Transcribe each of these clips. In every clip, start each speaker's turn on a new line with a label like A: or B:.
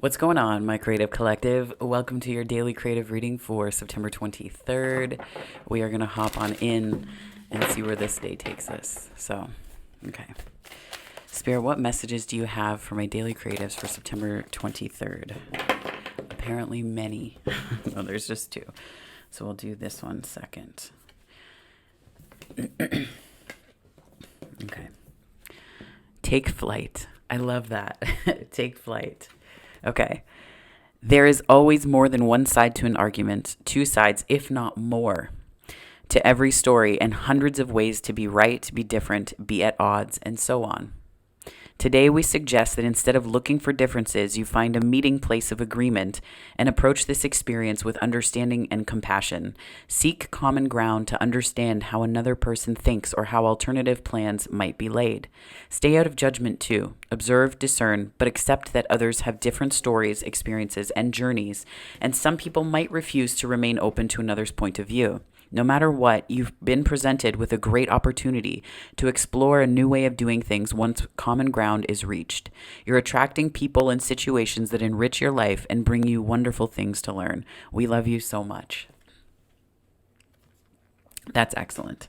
A: What's going on, my creative collective? Welcome to your daily creative reading for September 23rd. We are going to hop on in and see where this day takes us. Okay. Spirit, what messages do you have for my daily creatives for September 23rd? Apparently, many. No, there's just two. So we'll do this one second. Okay. Take flight. I love that. Take flight. Okay. There is always more than one side to an argument, two sides, if not more, to every story, and hundreds of ways to be right, be different, be at odds, and so on. Today, we suggest that instead of looking for differences, you find a meeting place of agreement and approach this experience with understanding and compassion. Seek common ground to understand how another person thinks or how alternative plans might be laid. Stay out of judgment too. Observe, discern, but accept that others have different stories, experiences, and journeys, and some people might refuse to remain open to another's point of view. No matter what, you've been presented with a great opportunity to explore a new way of doing things once common ground is reached. You're attracting people and situations that enrich your life and bring you wonderful things to learn. We love you so much. That's excellent.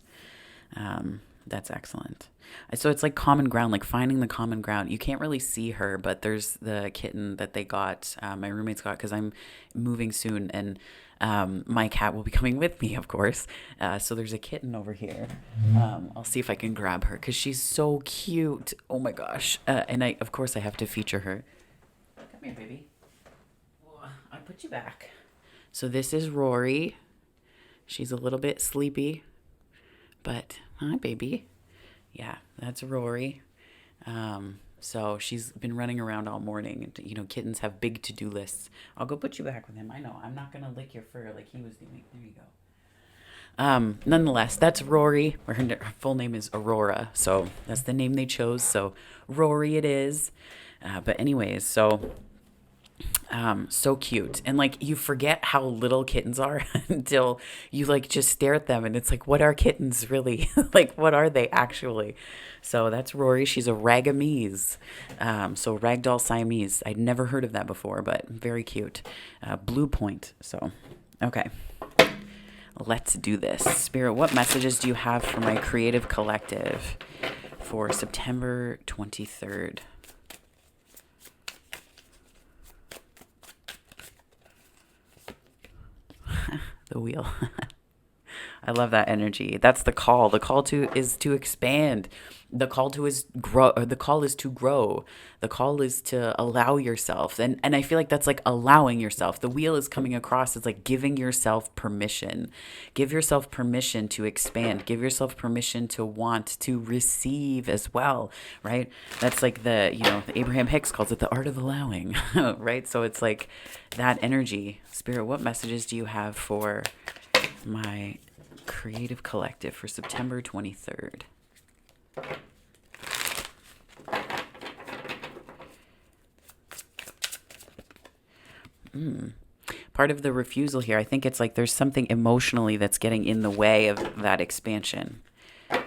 A: That's excellent. So it's like common ground, like finding the common ground. You can't really see her, but there's the kitten that they got, my roommates got, because I'm moving soon, and my cat will be coming with me, of course. So there's a kitten over here. I'll see if I can grab her because she's so cute. Oh my gosh. And of course, I have to feature her. Come here, baby. I put you back. So this is Rory. She's a little bit sleepy, but hi, baby. Yeah, that's Rory. So she's been running around all morning. And, kittens have big to-do lists. I'll go put you back with him. I know. I'm not going to lick your fur like he was doing. There you go. Nonetheless, that's Rory. Her full name is Aurora. So that's the name they chose. So Rory it is. But anyways, so cute. And like you forget how little kittens are until you like just stare at them and it's like, what are kittens really? Like, what are they actually? So that's Rory. She's a Ragamese. So Ragdoll Siamese. I'd never heard of that before, but very cute. Blue point. So, okay. Let's do this. Spirit, what messages do you have for my creative collective for September 23rd? The wheel. I love that energy. That's the call. The call is to expand. The call is grow. Or the call is to grow. The call is to allow yourself. And I feel like that's like allowing yourself. The wheel is coming across as like giving yourself permission. Give yourself permission to expand. Give yourself permission to want to receive as well, right? That's like the Abraham Hicks calls it the art of allowing, right? So it's like that energy. Spirit, what messages do you have for my creative collective for September 23rd? Part of the refusal here, I think it's like there's something emotionally that's getting in the way of that expansion.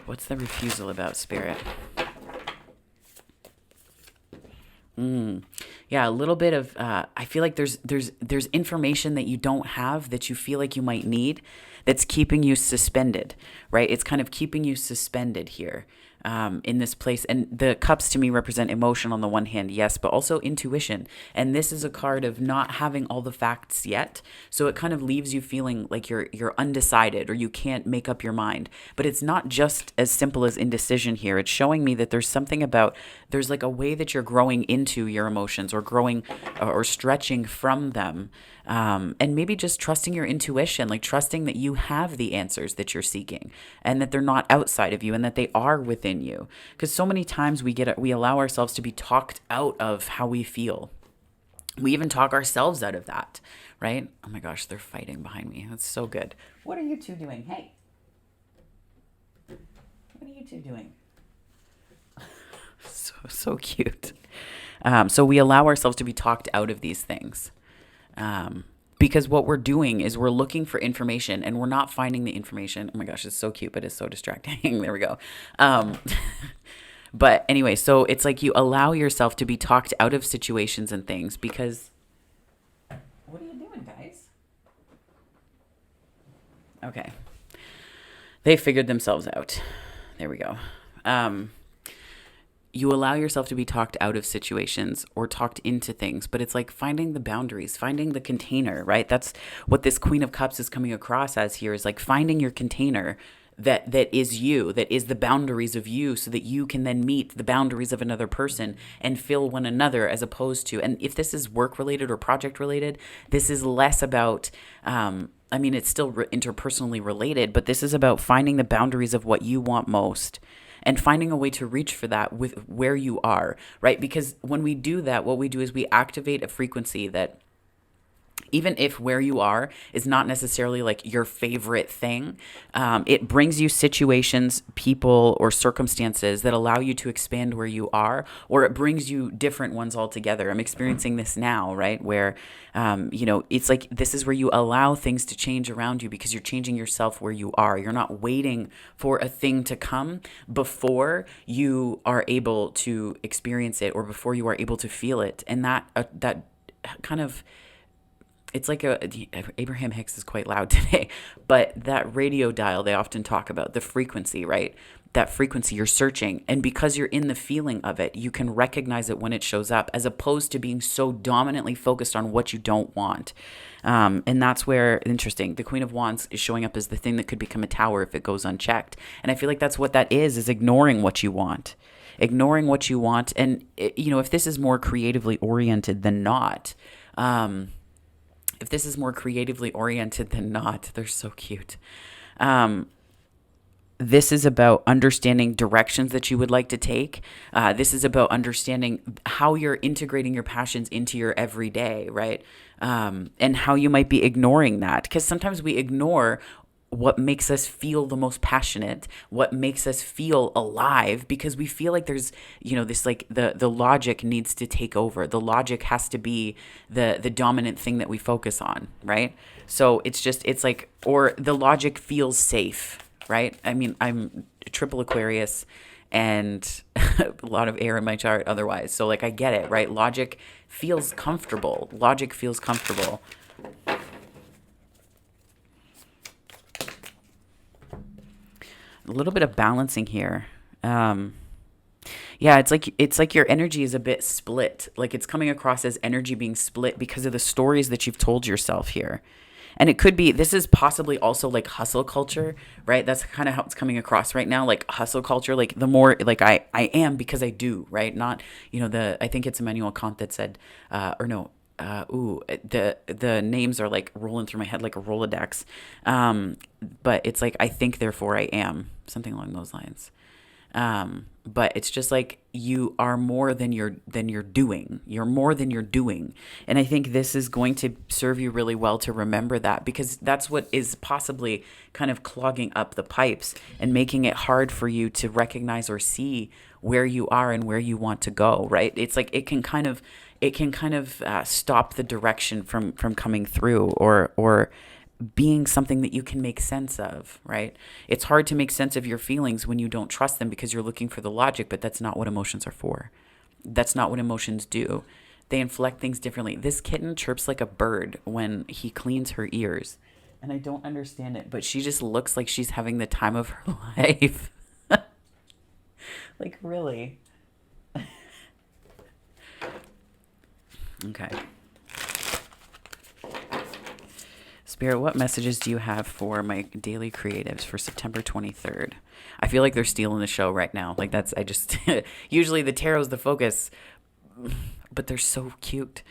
A: What's the refusal about, Spirit? Yeah, a little bit of, I feel like there's information that you don't have that you feel like you might need that's keeping you suspended, right? It's kind of keeping you suspended here in this place. And the cups to me represent emotion on the one hand, yes, but also intuition. And this is a card of not having all the facts yet. So it kind of leaves you feeling like you're undecided or you can't make up your mind. But it's not just as simple as indecision here. It's showing me that there's something about, there's like a way that you're growing into your emotions or growing or stretching from them. And maybe just trusting your intuition, like trusting that you have the answers that you're seeking and that they're not outside of you and that they are within you. Because so many times we allow ourselves to be talked out of how we feel. We even talk ourselves out of that, right? Oh my gosh, they're fighting behind me. That's so good. What are you two doing? Hey, what are you two doing? So cute. So we allow ourselves to be talked out of these things. Because what we're doing is we're looking for information and we're not finding the information. Oh my gosh, it's so cute, but it's so distracting. There we go. But anyway, so it's like you allow yourself to be talked out of situations and things because What are you doing, guys? Okay. They figured themselves out. There we go. Um, you allow yourself to be talked out of situations or talked into things, but it's like finding the boundaries, finding the container, right? That's what this Queen of Cups is coming across as here, is like finding your container that is you, that is the boundaries of you, so that you can then meet the boundaries of another person and fill one another, as opposed to, and if this is work related or project related, this is less about I mean, it's still interpersonally related, but this is about finding the boundaries of what you want most and finding a way to reach for that with where you are, right? Because when we do that, what we do is we activate a frequency that, even if where you are is not necessarily like your favorite thing, it brings you situations, people, or circumstances that allow you to expand where you are, or it brings you different ones altogether. I'm experiencing this now, right? Where, it's like this is where you allow things to change around you because you're changing yourself where you are. You're not waiting for a thing to come before you are able to experience it or before you are able to feel it. And that kind of, it's like Abraham Hicks is quite loud today, but that radio dial they often talk about, the frequency, right? That frequency you're searching, and because you're in the feeling of it, you can recognize it when it shows up, as opposed to being so dominantly focused on what you don't want. And that's where, interesting, the Queen of Wands is showing up as the thing that could become a tower if it goes unchecked. And I feel like that's what that is ignoring what you want. Ignoring what you want. And, if this is more creatively oriented than not, they're so cute. This is about understanding directions that you would like to take. This is about understanding how you're integrating your passions into your everyday, right? And how you might be ignoring that. Because sometimes we ignore what makes us feel the most passionate, what makes us feel alive, because we feel like there's, this like the logic needs to take over. The logic has to be the dominant thing that we focus on, right? So it's like, or the logic feels safe, right? I mean, I'm triple Aquarius and a lot of air in my chart otherwise. So like I get it, right? Logic feels comfortable. A little bit of balancing here. Yeah, it's like your energy is a bit split. Like it's coming across as energy being split because of the stories that you've told yourself here. And it could be, this is possibly also like hustle culture, right? That's kind of how it's coming across right now, like hustle culture. Like the more like I am because I do, right? Not, I think it's Immanuel Kant that said, the names are like rolling through my head like a Rolodex. But it's like, I think, therefore I am, something along those lines. But it's just like you are more than you're doing. You're more than you're doing. And I think this is going to serve you really well to remember that, because that's what is possibly kind of clogging up the pipes and making it hard for you to recognize or see where you are and where you want to go, right? It's like it can kind of stop the direction from coming through or being something that you can make sense of, right? It's hard to make sense of your feelings when you don't trust them because you're looking for the logic, but that's not what emotions are for. That's not what emotions do. They inflect things differently. This kitten chirps like a bird when he cleans her ears. And I don't understand it, but she just looks like she's having the time of her life. Like, really? Okay. Spirit, what messages do you have for my daily creatives for September 23rd? I feel like they're stealing the show right now. Like usually the tarot's the focus, but they're so cute.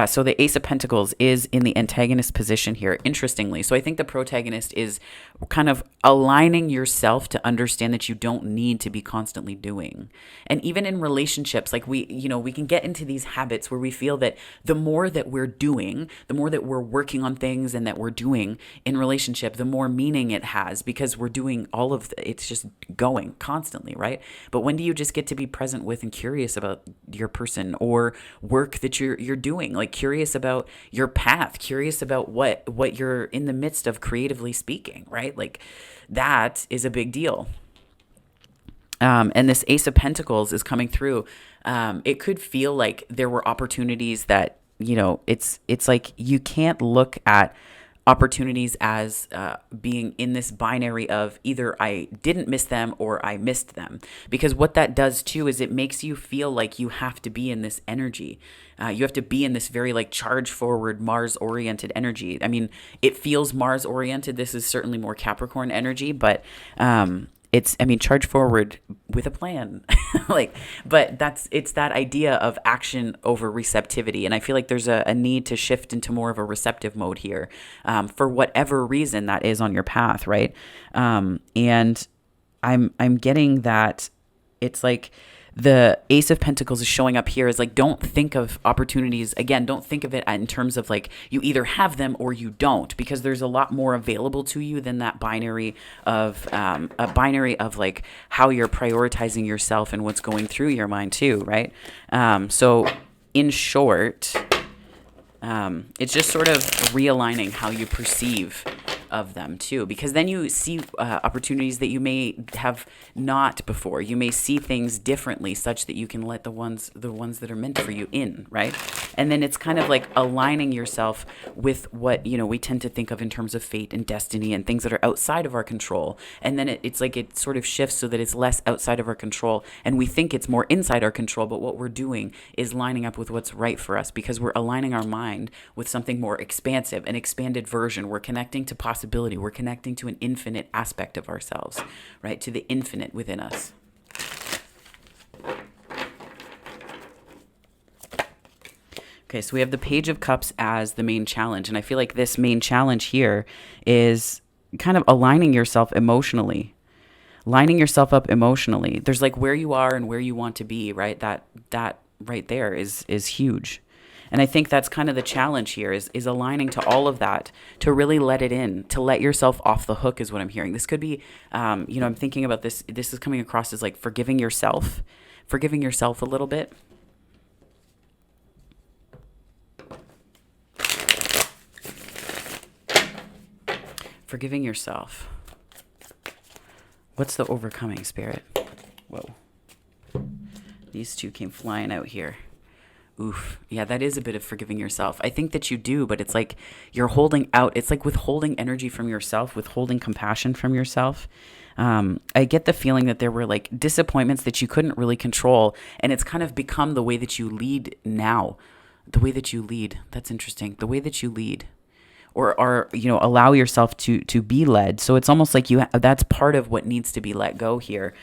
A: So the Ace of Pentacles is in the antagonist position here, interestingly. So I think the protagonist is kind of aligning yourself to understand that you don't need to be constantly doing. And even in relationships, like we can get into these habits where we feel that the more that we're doing, the more that we're working on things and that we're doing in relationship, the more meaning it has, because we're doing all of it's just going constantly, right? But when do you just get to be present with and curious about your person or work that you're doing? Like curious about your path, curious about what you're in the midst of creatively speaking, right? Like that is a big deal. And this Ace of Pentacles is coming through. It could feel like there were opportunities that it's like you can't look at opportunities as being in this binary of either I didn't miss them or I missed them. Because what that does too is it makes you feel like you have to be in this energy. You have to be in this very like charge forward, Mars oriented energy. I mean, it feels Mars oriented. This is certainly more Capricorn energy, but charge forward with a plan. But it's that idea of action over receptivity. And I feel like there's a need to shift into more of a receptive mode here, for whatever reason that is on your path. Right. And I'm getting that it's like, the Ace of Pentacles is showing up here is like, don't think of opportunities. Again, don't think of it in terms of like you either have them or you don't, because there's a lot more available to you than that binary of like how you're prioritizing yourself and what's going through your mind too, right? So in short, it's just sort of realigning how you perceive of them too, because then you see opportunities that you may have not before. You may see things differently, such that you can let the ones that are meant for you in, right? And then it's kind of like aligning yourself with what we tend to think of in terms of fate and destiny and things that are outside of our control. And then it's like it sort of shifts so that it's less outside of our control, and we think it's more inside our control. But what we're doing is lining up with what's right for us, because we're aligning our mind with something more expansive, an expanded version. We're connecting to possibility. We're connecting to an infinite aspect of ourselves, right? To the infinite within us. Okay, so we have the Page of Cups as the main challenge. And I feel like this main challenge here is kind of aligning yourself emotionally. Lining yourself up emotionally. There's like where you are and where you want to be, right? That right there is huge. And I think that's kind of the challenge here is aligning to all of that, to really let it in, to let yourself off the hook is what I'm hearing. This could be, I'm thinking about this. This is coming across as like forgiving yourself a little bit. Forgiving yourself. What's the overcoming, Spirit? Whoa. These two came flying out here. Oof. Yeah, that is a bit of forgiving yourself. I think that you do, but it's like you're holding out. It's like withholding energy from yourself, withholding compassion from yourself. I get the feeling that there were like disappointments that you couldn't really control, and it's kind of become the way that you lead now. The way that you lead. That's interesting. The way that you lead. Or allow yourself to be led. So it's almost like that's part of what needs to be let go here.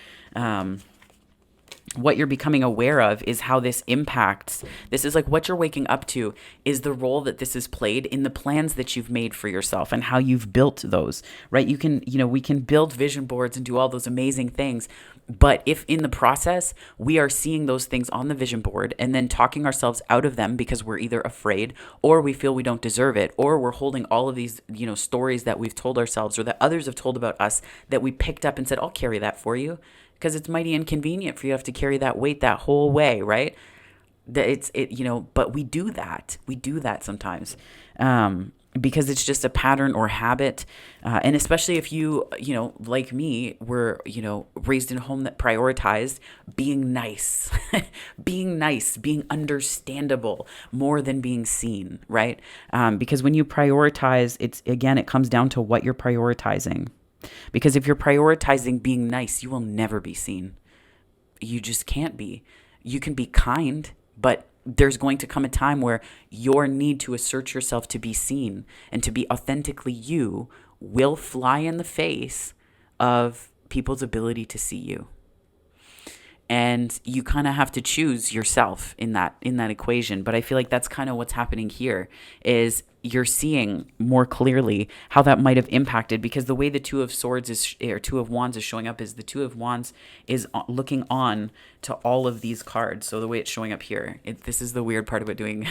A: What you're becoming aware of is how this impacts. This is like what you're waking up to is the role that this has played in the plans that you've made for yourself and how you've built those, right? We can build vision boards and do all those amazing things. But if in the process, we are seeing those things on the vision board and then talking ourselves out of them because we're either afraid or we feel we don't deserve it, or we're holding all of these, stories that we've told ourselves or that others have told about us that we picked up and said, I'll carry that for you. Because it's mighty inconvenient for you to have to carry that weight that whole way, right? But we do that. We do that sometimes because it's just a pattern or habit. And especially if you, like me, were, raised in a home that prioritized being nice, being understandable more than being seen, right? Because when you prioritize, it comes down to what you're prioritizing. Because if you're prioritizing being nice, you will never be seen. You just can't be. You can be kind, but there's going to come a time where your need to assert yourself to be seen and to be authentically you will fly in the face of people's ability to see you. And you kind of have to choose yourself in that equation. But I feel like that's kind of what's happening here is you're seeing more clearly how that might have impacted, because the way the Two of Wands is showing up is the Two of Wands is looking on to all of these cards. So the way it's showing up here, this is the weird part about doing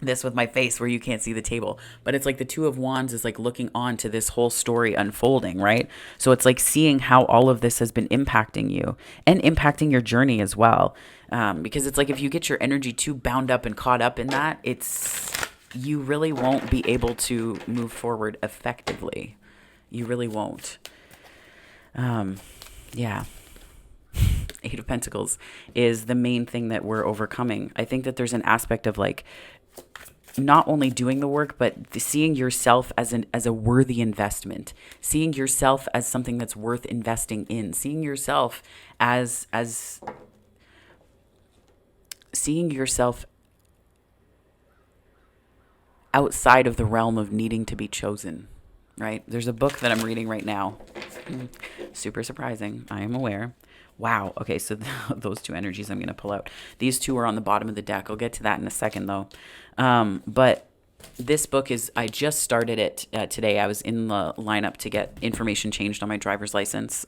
A: this with my face where you can't see the table, but it's like the Two of Wands is like looking on to this whole story unfolding, right? So it's like seeing how all of this has been impacting you and impacting your journey as well. Because it's like if you get your energy too bound up and caught up in that, you really won't be able to move forward effectively. You really won't. Yeah. Eight of Pentacles is the main thing that we're overcoming. I think that there's an aspect of like not only doing the work, but seeing yourself as a worthy investment, seeing yourself as something that's worth investing in, seeing yourself as seeing yourself outside of the realm of needing to be chosen, right? There's a book that I'm reading right now. Super surprising, I am aware. Wow. Okay, so those two energies I'm going to pull out. These two are on the bottom of the deck. I'll get to that in a second, though. But this book is, I just started it today. I was in the lineup to get information changed on my driver's license.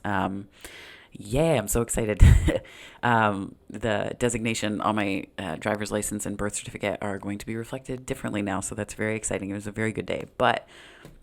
A: Yeah, I'm so excited. The designation on my driver's license and birth certificate are going to be reflected differently now, so that's very exciting. It was a very good day. But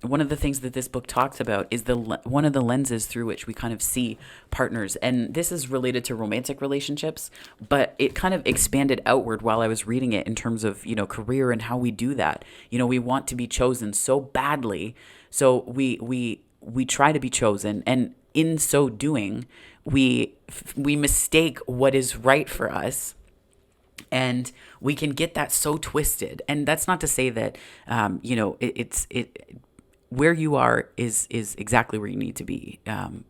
A: one of the things that this book talks about is one of the lenses through which we kind of see partners. And this is related to romantic relationships, but it kind of expanded outward while I was reading it in terms of, career and how we do that. We want to be chosen so badly. So we try to be chosen, and in so doing, we mistake what is right for us, and we can get that so twisted. And that's not to say that where you are is exactly where you need to be.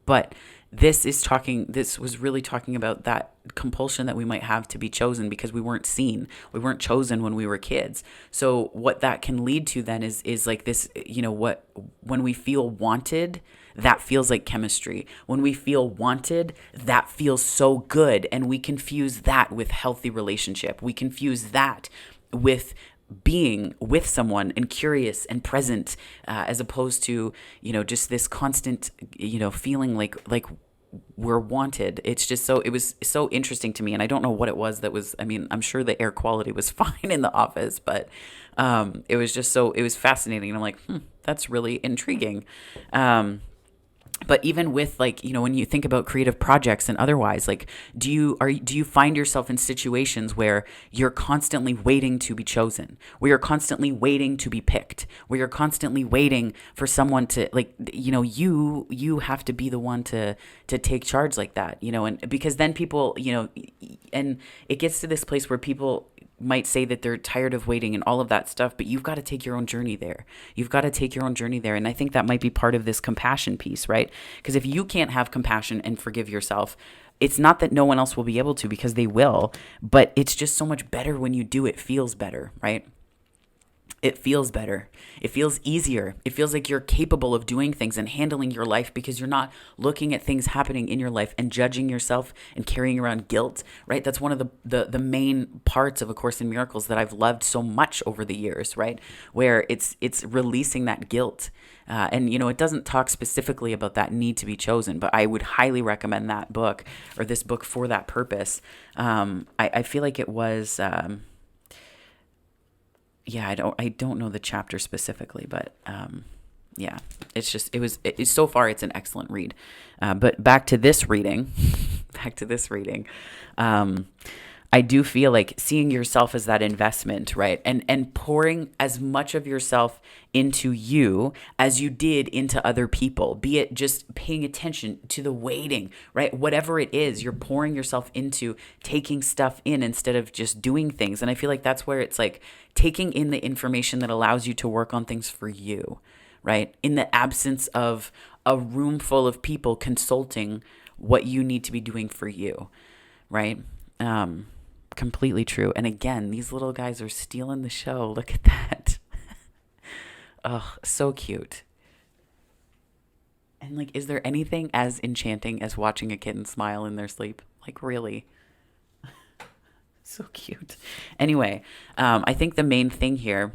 A: But this was really talking about that compulsion that we might have to be chosen because we weren't seen. We weren't chosen when we were kids. So what that can lead to then is like this, when we feel wanted, that feels like chemistry. When we feel wanted, that feels so good. And we confuse that with healthy relationship. We confuse that with being with someone and curious and present, as opposed to, just this constant, feeling like we're wanted. It's just it was so interesting to me. And I don't know what it was I'm sure the air quality was fine in the office, but it was fascinating. And I'm like, that's really intriguing. But even with when you think about creative projects and otherwise, do you find yourself in situations where you're constantly waiting to be chosen, where you're constantly waiting to be picked, where you're constantly waiting for someone to you have to be the one to take charge like that, and because then people, and it gets to this place where people might say that they're tired of waiting and all of that stuff, but you've got to take your own journey there. You've got to take your own journey there. And I think that might be part of this compassion piece, right? Because if you can't have compassion and forgive yourself, it's not that no one else will be able to, because they will, but it's just so much better when you do. It feels better, right? It feels better. It feels easier. It feels like you're capable of doing things and handling your life because you're not looking at things happening in your life and judging yourself and carrying around guilt, right? That's one of the main parts of A Course in Miracles that I've loved so much over the years, right? Where it's releasing that guilt. And, it doesn't talk specifically about that need to be chosen, but I would highly recommend that book, or this book, for that purpose. I feel like it was... I don't know the chapter specifically, but so far it's an excellent read. But back to this reading, I do feel like seeing yourself as that investment, right? And pouring as much of yourself into you as you did into other people, be it just paying attention to the waiting, right? Whatever it is, you're pouring yourself into taking stuff in instead of just doing things. And I feel like that's where it's like taking in the information that allows you to work on things for you, right? In the absence of a room full of people consulting what you need to be doing for you, right? Completely true. And again, these little guys are stealing the show. Look at that. Oh, so cute. And is there anything as enchanting as watching a kitten smile in their sleep? Really? So cute. Anyway, I think the main thing here,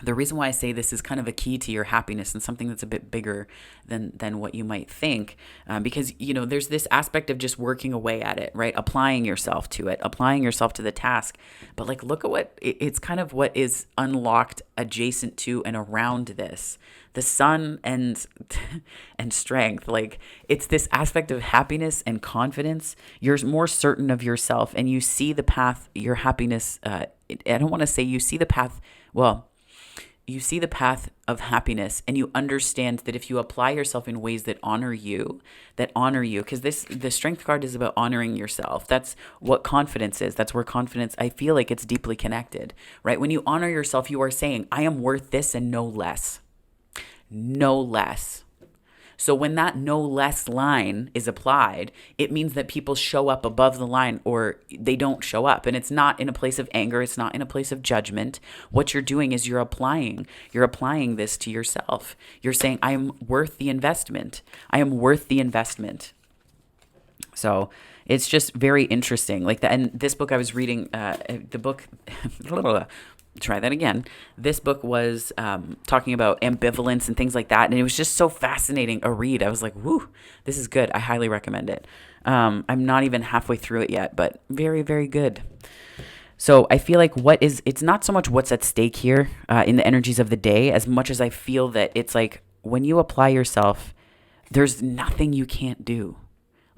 A: the reason why I say this is kind of a key to your happiness and something that's a bit bigger than what you might think, because, there's this aspect of just working away at it, right? Applying yourself to it, applying yourself to the task. But look at what, it's kind of what is unlocked adjacent to and around this. The sun and strength, it's this aspect of happiness and confidence. You're more certain of yourself and you see the path, your happiness. I don't want to say you see the path. Well, you see the path of happiness, and you understand that if you apply yourself in ways that honor you, because the strength card is about honoring yourself. That's what confidence is. That's where confidence, I feel like it's deeply connected, right? When you honor yourself, you are saying, I am worth this and no less. No less. So when that no less line is applied, it means that people show up above the line or they don't show up. And it's not in a place of anger. It's not in a place of judgment. What you're doing is you're applying this to yourself. You're saying, I am worth the investment. I am worth the investment. So it's just very interesting. Like that. And this book I was reading, the book, try that again. This book was talking about ambivalence and things like that. And it was just so fascinating a read. I was like, whoo, this is good. I highly recommend it. I'm not even halfway through it yet, but very, very good. So I feel like it's not so much what's at stake here in the energies of the day, as much as I feel that it's like when you apply yourself, there's nothing you can't do.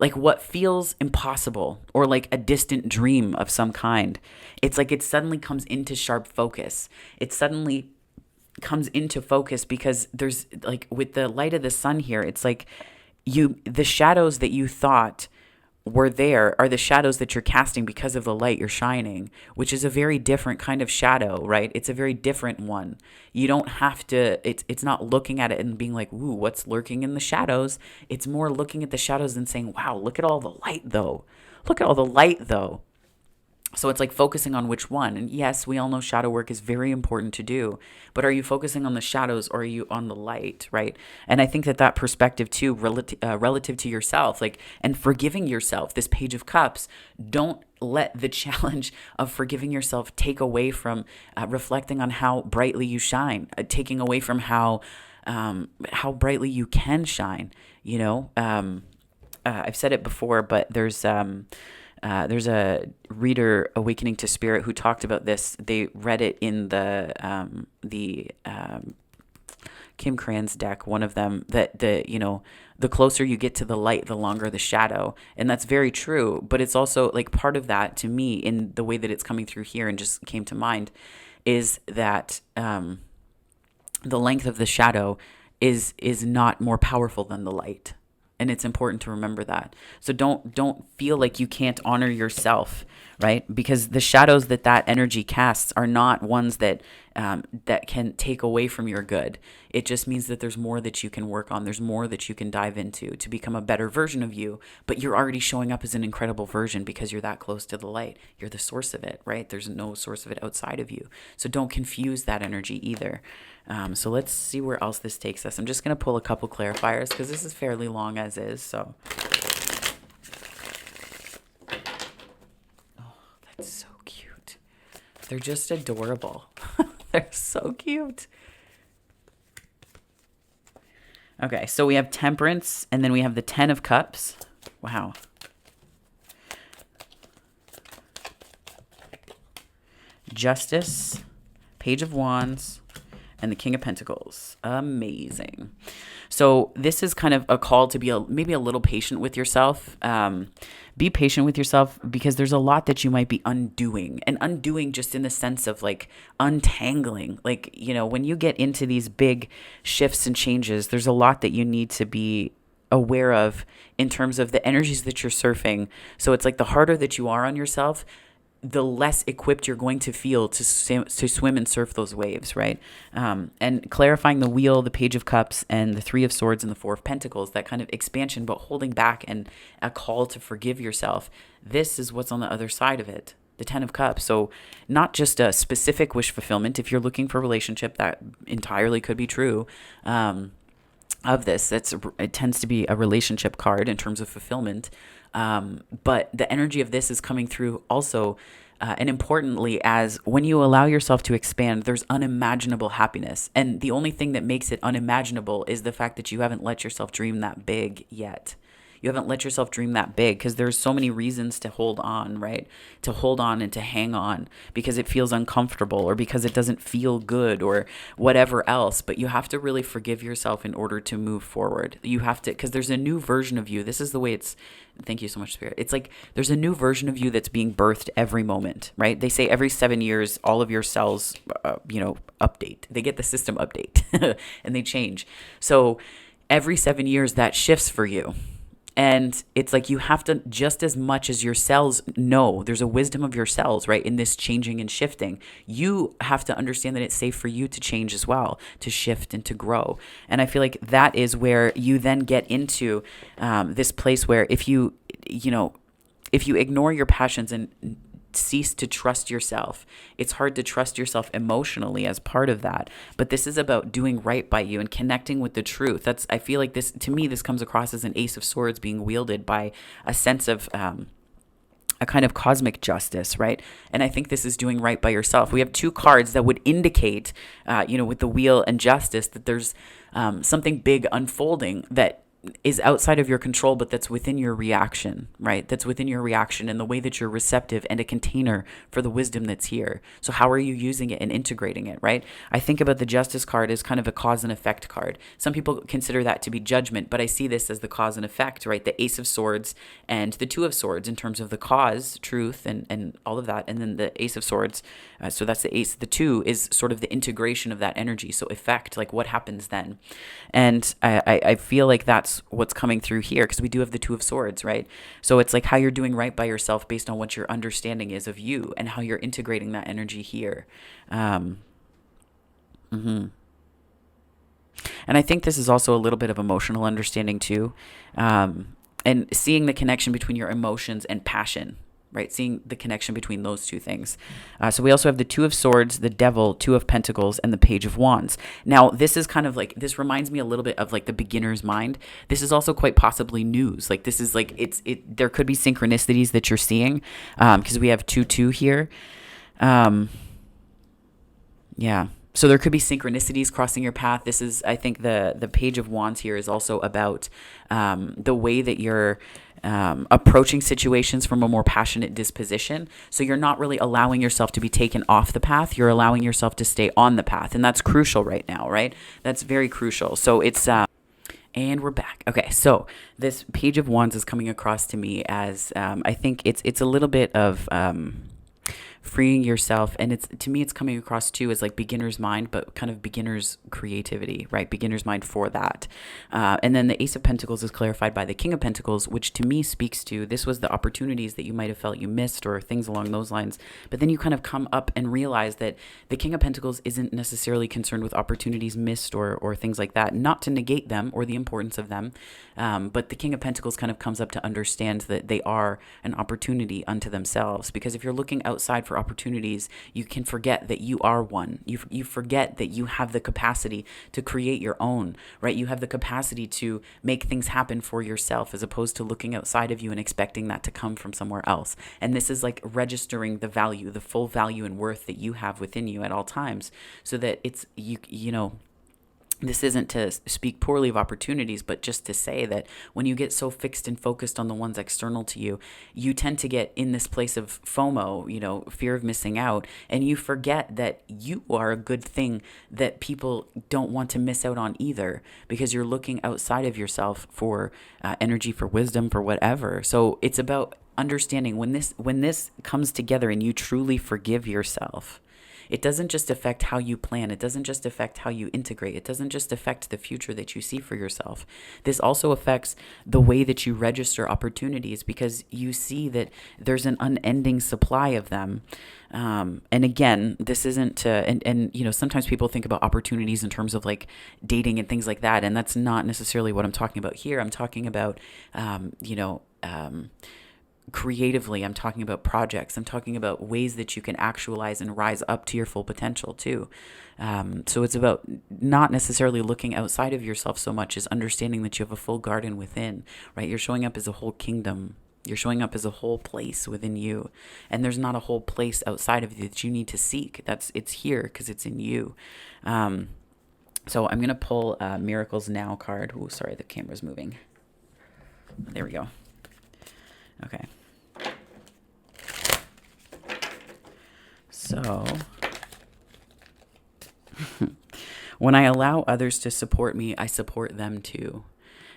A: Like what feels impossible or like a distant dream of some kind, it's like it suddenly comes into sharp focus. It suddenly comes into focus because there's like with the light of the sun here, it's like the shadows that you thought were there are the shadows that you're casting because of the light you're shining, which is a very different kind of shadow, right? It's a very different one. You don't have to, it's not looking at it and being like, ooh, what's lurking in the shadows? It's more looking at the shadows and saying, wow, look at all the light though. Look at all the light though. So it's like focusing on which one. And yes, we all know shadow work is very important to do, but are you focusing on the shadows or are you on the light, right? And I think that perspective too, relative to yourself, like, and forgiving yourself, this Page of Cups, don't let the challenge of forgiving yourself take away from reflecting on how brightly you shine, taking away from how brightly you can shine, you know? I've said it before, but there's a reader, Awakening to Spirit, who talked about this. They read it in the Kim Cran's deck, one of them, that the closer you get to the light, the longer the shadow. And that's very true. But it's also like part of that to me in the way that it's coming through here and just came to mind is that the length of the shadow is not more powerful than the light. And it's important to remember that. So don't feel like you can't honor yourself, right? Because the shadows that energy casts are not ones that can take away from your good. It just means that there's more that you can work on. There's more that you can dive into to become a better version of you. But you're already showing up as an incredible version because you're that close to the light. You're the source of it, right? There's no source of it outside of you. So don't confuse that energy either. So let's see where else this takes us. I'm just going to pull a couple clarifiers because this is fairly long as is. So, oh, that's so cute. They're just adorable. They're so cute. Okay, so we have Temperance, and then we have the Ten of Cups. Wow. Justice, Page of Wands, and the King of Pentacles. Amazing. So this is kind of a call to be maybe a little patient with yourself. Be patient with yourself because there's a lot that you might be undoing, and undoing just in the sense of like untangling. Like, when you get into these big shifts and changes, there's a lot that you need to be aware of in terms of the energies that you're surfing. So it's like the harder that you are on yourself, the less equipped you're going to feel to swim and surf those waves, right? And clarifying the Wheel, the Page of Cups, and the Three of Swords and the Four of Pentacles, that kind of expansion, but holding back and a call to forgive yourself. This is what's on the other side of it, the Ten of Cups. So not just a specific wish fulfillment. If you're looking for a relationship, that entirely could be true. Of this, it tends to be a relationship card in terms of fulfillment. But the energy of this is coming through also, and importantly, as when you allow yourself to expand, there's unimaginable happiness. And the only thing that makes it unimaginable is the fact that you haven't let yourself dream that big yet. You haven't let yourself dream that big because there's so many reasons to hold on, right? To hold on and to hang on because it feels uncomfortable or because it doesn't feel good or whatever else. But you have to really forgive yourself in order to move forward. You have to, because there's a new version of you. This is the way it's, thank you so much, Spirit. It's like there's a new version of you that's being birthed every moment, right? They say every 7 years, all of your cells, update. They get the system update and they change. So every 7 years, that shifts for you. And it's like you have to, just as much as your cells know, there's a wisdom of your cells, right, in this changing and shifting. You have to understand that it's safe for you to change as well, to shift and to grow. And I feel like that is where you then get into this place where if you ignore your passions and cease to trust yourself, it's hard to trust yourself emotionally as part of that. But this is about doing right by you and connecting with the truth. I feel like this, to me, this comes across as an Ace of Swords being wielded by a sense of a kind of cosmic justice, right? And I think this is doing right by yourself. We have two cards that would indicate, with the wheel and justice, that there's something big unfolding that is outside of your control, but that's within your reaction, right? That's within your reaction and the way that you're receptive and a container for the wisdom that's here. So how are you using it and integrating it, right? I think about the Justice card as kind of a cause and effect card. Some people consider that to be judgment, but I see this as the cause and effect, right? The Ace of Swords and the Two of Swords in terms of the cause, truth, and all of that. And then the Ace of Swords, so that's the ace. The two is sort of the integration of that energy. So effect, like what happens then? And I feel like that's what's coming through here because we do have the Two of Swords, right? So it's like how you're doing right by yourself based on what your understanding is of you and how you're integrating that energy here. And I think this is also a little bit of emotional understanding too, and seeing the connection between your emotions and passion, right? Seeing the connection between those two things. So we also have the Two of Swords, the Devil, Two of Pentacles, and the Page of Wands. Now, this is kind of like, this reminds me a little bit of like the beginner's mind. This is also quite possibly news. Like this is like, there could be synchronicities that you're seeing because we have 2-2 here. Yeah. So there could be synchronicities crossing your path. This is, I think the Page of Wands here is also about the way that you're approaching situations from a more passionate disposition. So you're not really allowing yourself to be taken off the path. You're allowing yourself to stay on the path. And that's crucial right now, right? That's very crucial. So it's, and we're back. Okay, so this Page of Wands is coming across to me as, I think it's a little bit of freeing yourself, and it's, to me, it's coming across too as like beginner's mind, but kind of beginner's creativity, right? Beginner's mind for that. And then the Ace of Pentacles is clarified by the King of Pentacles, which to me speaks to, this was the opportunities that you might have felt you missed or things along those lines. But then you kind of come up and realize that the King of Pentacles isn't necessarily concerned with opportunities missed or things like that, not to negate them or the importance of them. But the King of Pentacles kind of comes up to understand that they are an opportunity unto themselves. Because if you're looking outside for opportunities, you can forget that you are one. You forget that you have the capacity to create your own, right? You have the capacity to make things happen for yourself as opposed to looking outside of you and expecting that to come from somewhere else. And this is like registering the value, the full value and worth that you have within you at all times, so that it's, you know, this isn't to speak poorly of opportunities, but just to say that when you get so fixed and focused on the ones external to you, you tend to get in this place of FOMO, you know, fear of missing out, and you forget that you are a good thing that people don't want to miss out on either, because you're looking outside of yourself for energy, for wisdom, for whatever. So it's about understanding when this comes together and you truly forgive yourself. It doesn't just affect how you plan. It doesn't just affect how you integrate. It doesn't just affect the future that you see for yourself. This also affects the way that you register opportunities, because you see that there's an unending supply of them. And again, this isn't to, and you know, sometimes people think about opportunities in terms of like dating and things like that. And that's not necessarily what I'm talking about here. I'm talking about, creatively. I'm talking about projects. I'm talking about ways that you can actualize and rise up to your full potential too. So it's about not necessarily looking outside of yourself so much as understanding that you have a full garden within, right? You're showing up as a whole kingdom. You're showing up as a whole place within you. And there's not a whole place outside of you that you need to seek. It's here because it's in you. So I'm going to pull Miracles Now card. Oh, sorry, the camera's moving. There we go. Okay. So, when I allow others to support me, I support them too.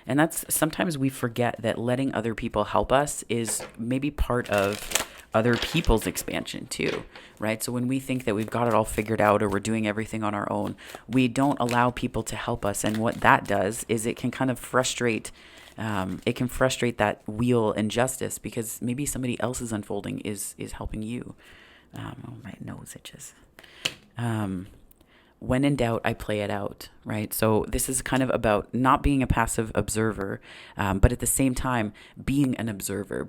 A: And that's sometimes we forget that letting other people help us is maybe part of other people's expansion too, right? So when we think that we've got it all figured out or we're doing everything on our own, we don't allow people to help us. And what that does is it can kind of frustrate. It can frustrate that wheel injustice because maybe somebody else's unfolding is helping you. Oh, my nose itches. When in doubt, I play it out, right? So this is kind of about not being a passive observer, but at the same time, being an observer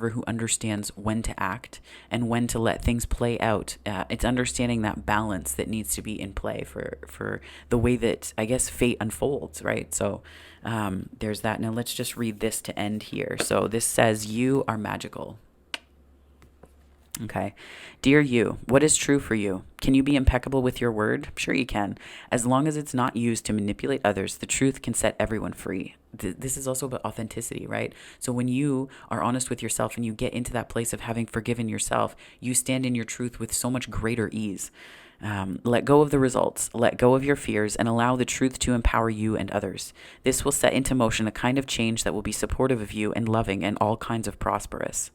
A: who understands when to act and when to let things play out. It's understanding that balance that needs to be in play for the way that, I guess, fate unfolds, right? So there's that. Now let's just read this to end here. So this says, you are magical. Okay. Dear you, what is true for you? Can you be impeccable with your word? Sure you can. As long as it's not used to manipulate others, the truth can set everyone free. This is also about authenticity, right? So when you are honest with yourself and you get into that place of having forgiven yourself, you stand in your truth with so much greater ease. Let go of the results, let go of your fears, and allow the truth to empower you and others. This will set into motion a kind of change that will be supportive of you and loving and all kinds of prosperous.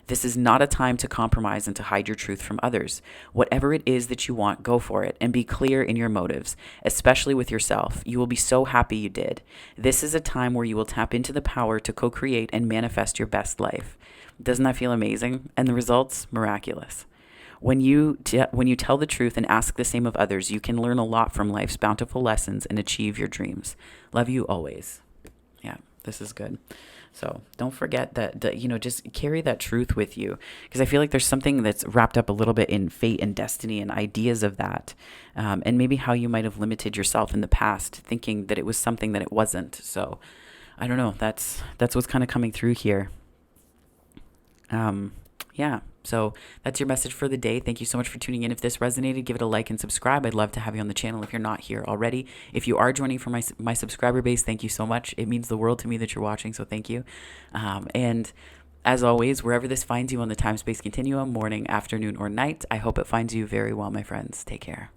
A: This is not a time to compromise and to hide your truth from others. Whatever it is that you want, go for it and be clear in your motives, especially with yourself. You will be so happy you did. This is a time where you will tap into the power to co-create and manifest your best life. Doesn't that feel amazing? And the results, miraculous. When you tell the truth and ask the same of others, you can learn a lot from life's bountiful lessons and achieve your dreams. Love you always. Yeah, this is good. So don't forget that, just carry that truth with you, because I feel like there's something that's wrapped up a little bit in fate and destiny and ideas of that, and maybe how you might have limited yourself in the past, thinking that it was something that it wasn't. So I don't know. That's what's kind of coming through here. Yeah. So that's your message for the day. Thank you so much for tuning in. If this resonated, give it a like and subscribe. I'd love to have you on the channel if you're not here already. If you are joining from my subscriber base, thank you so much. It means the world to me that you're watching, so thank you. And as always, wherever this finds you on the time-space continuum, morning, afternoon, or night, I hope it finds you very well, my friends. Take care.